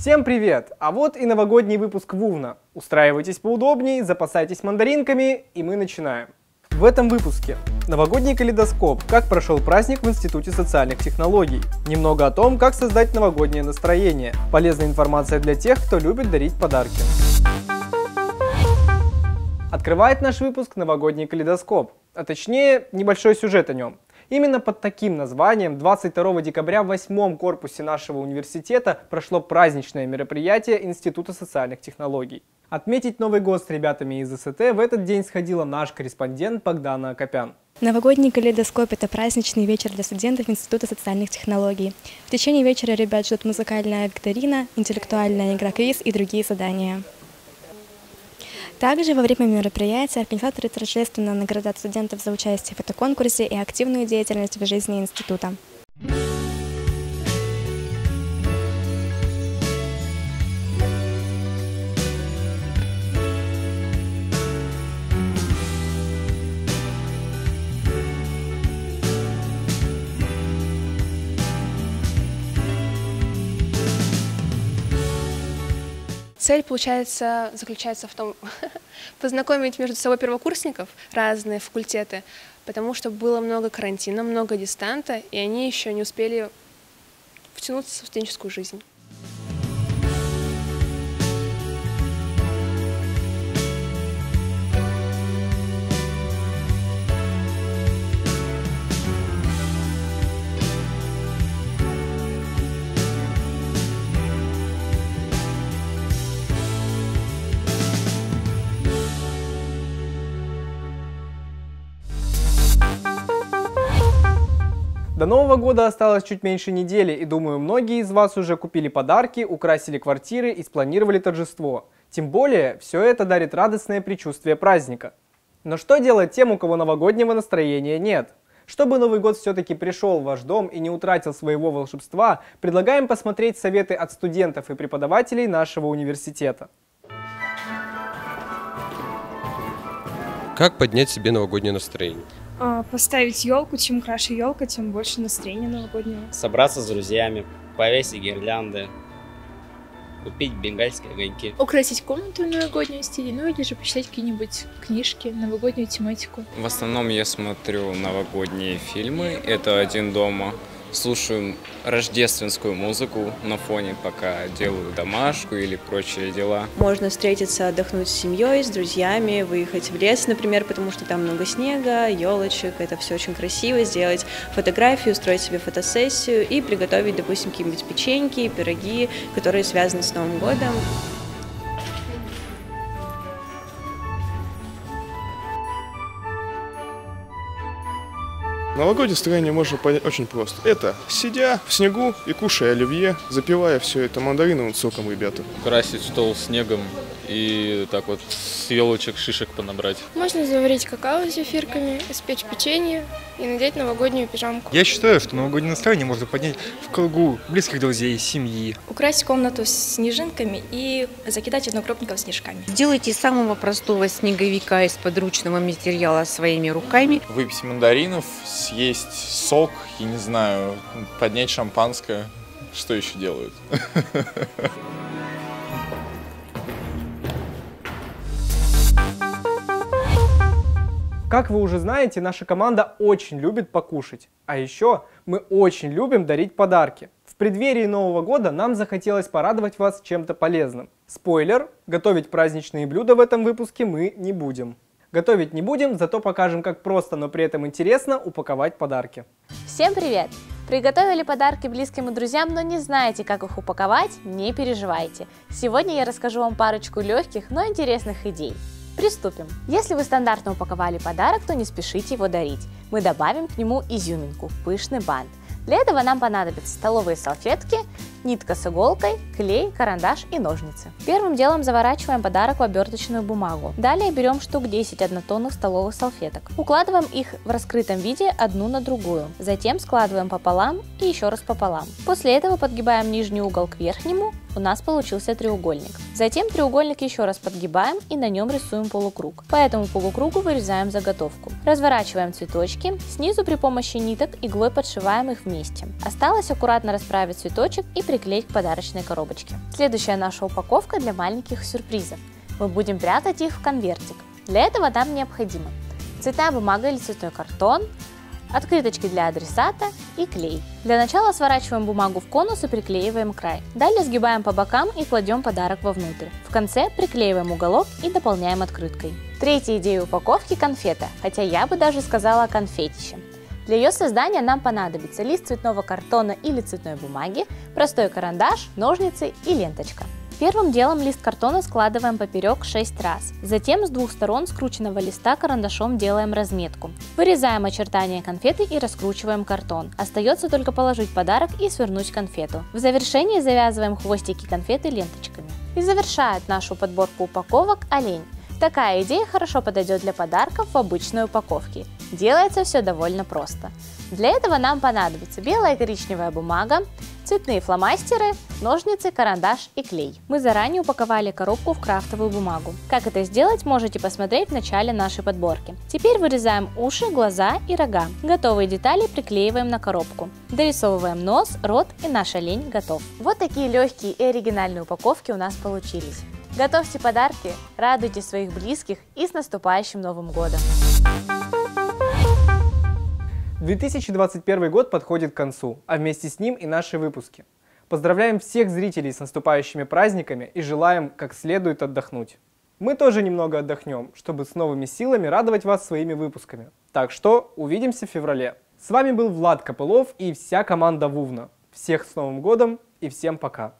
Всем привет! А вот и новогодний выпуск Вувна. Устраивайтесь поудобнее, запасайтесь мандаринками, и мы начинаем. В этом выпуске новогодний калейдоскоп, как прошел праздник в Институте социальных технологий, немного о том, как создать новогоднее настроение, полезная информация для тех, кто любит дарить подарки. Открывает наш выпуск новогодний калейдоскоп, а точнее небольшой сюжет о нем. Именно под таким названием 22 декабря в 8-м корпусе нашего университета прошло праздничное мероприятие Института социальных технологий. Отметить Новый год с ребятами из ИСТ в этот день сходила наш корреспондент Богдана Акопян. Новогодний калейдоскоп – это праздничный вечер для студентов Института социальных технологий. В течение вечера ребят ждут музыкальная викторина, интеллектуальная игра-квиз и другие задания. Также во время мероприятия организаторы торжественно награждают студентов за участие в фотоконкурсе и активную деятельность в жизни института. Цель, получается, заключается в том, познакомить между собой первокурсников, разные факультеты, потому что было много карантина, много дистанта, и они еще не успели втянуться в студенческую жизнь. До Нового года осталось чуть меньше недели, и думаю, многие из вас уже купили подарки, украсили квартиры и спланировали торжество. Тем более, все это дарит радостное предчувствие праздника. Но что делать тем, у кого новогоднего настроения нет? Чтобы Новый год все-таки пришел в ваш дом и не утратил своего волшебства, предлагаем посмотреть советы от студентов и преподавателей нашего университета. Как поднять себе новогоднее настроение? Поставить елку, чем краше елка, тем больше настроения новогоднего. Собраться с друзьями, повесить гирлянды, купить бенгальские огоньки. Украсить комнату в новогоднем стиле, ну или же почитать какие-нибудь книжки, новогоднюю тематику. В основном я смотрю новогодние фильмы, это «Один дома». Слушаю рождественскую музыку на фоне, пока делаю домашку или прочие дела. Можно встретиться, отдохнуть с семьей, с друзьями, выехать в лес, например, потому что там много снега, елочек, это все очень красиво, сделать фотографию, устроить себе фотосессию и приготовить, допустим, какие-нибудь печеньки, пироги, которые связаны с Новым годом. Новогоднее настроение можно понять очень просто. Это сидя в снегу и кушая оливье, запивая все это мандариновым соком, ребята. Красить стол снегом и так вот с елочек, шишек понабрать. Можно заварить какао с зефирками, испечь печенье и надеть новогоднюю пижамку. Я считаю, что новогоднее настроение можно поднять в кругу близких друзей, семьи. Украсить комнату снежинками и закидать однокропников снежками. Сделайте самого простого снеговика из подручного материала своими руками. Выпить мандаринов, съесть сок, я не знаю, поднять шампанское. Что еще делают? Как вы уже знаете, наша команда очень любит покушать. А еще мы очень любим дарить подарки. В преддверии Нового года нам захотелось порадовать вас чем-то полезным. Спойлер, готовить праздничные блюда в этом выпуске мы не будем. Готовить не будем, зато покажем, как просто, но при этом интересно упаковать подарки. Всем привет! Приготовили подарки близким и друзьям, но не знаете, как их упаковать? Не переживайте. Сегодня я расскажу вам парочку легких, но интересных идей. Приступим. Если вы стандартно упаковали подарок, то не спешите его дарить. Мы добавим к нему изюминку – пышный бант. Для этого нам понадобятся столовые салфетки, нитка с иголкой, клей, карандаш и ножницы. Первым делом заворачиваем подарок в оберточную бумагу. Далее берем штук 10 однотонных столовых салфеток. Укладываем их в раскрытом виде одну на другую. Затем складываем пополам и еще раз пополам. После этого подгибаем нижний угол к верхнему у нас получился треугольник. Затем треугольник еще раз подгибаем и на нем рисуем полукруг. По этому полукругу вырезаем заготовку. Разворачиваем цветочки, снизу при помощи ниток иглой подшиваем их вместе. Осталось аккуратно расправить цветочек и приклеить к подарочной коробочке. Следующая наша упаковка для маленьких сюрпризов. Мы будем прятать их в конвертик. Для этого нам необходимо цветная бумага или цветной картон, открыточки для адресата и клей. Для начала сворачиваем бумагу в конус и приклеиваем край. Далее сгибаем по бокам и кладем подарок вовнутрь. В конце приклеиваем уголок и дополняем открыткой. Третья идея упаковки – конфета, хотя я бы даже сказала конфетище. Для ее создания нам понадобится лист цветного картона или цветной бумаги, простой карандаш, ножницы и ленточка. Первым делом лист картона складываем поперек 6 раз. Затем с двух сторон скрученного листа карандашом делаем разметку. Вырезаем очертания конфеты и раскручиваем картон. Остается только положить подарок и свернуть конфету. В завершении завязываем хвостики конфеты ленточками. И завершает нашу подборку упаковок олень. Такая идея хорошо подойдет для подарков в обычной упаковке. Делается все довольно просто. Для этого нам понадобится белая и коричневая бумага, цветные фломастеры, ножницы, карандаш и клей. Мы заранее упаковали коробку в крафтовую бумагу. Как это сделать, можете посмотреть в начале нашей подборки. Теперь вырезаем уши, глаза и рога. Готовые детали приклеиваем на коробку. Дорисовываем нос, рот и наш олень готов. Вот такие легкие и оригинальные упаковки у нас получились. Готовьте подарки, радуйте своих близких и с наступающим Новым годом! 2021 год подходит к концу, а вместе с ним и наши выпуски. Поздравляем всех зрителей с наступающими праздниками и желаем как следует отдохнуть. Мы тоже немного отдохнем, чтобы с новыми силами радовать вас своими выпусками. Так что увидимся в феврале. С вами был Влад Копылов и вся команда Вувна. Всех с Новым годом и всем пока!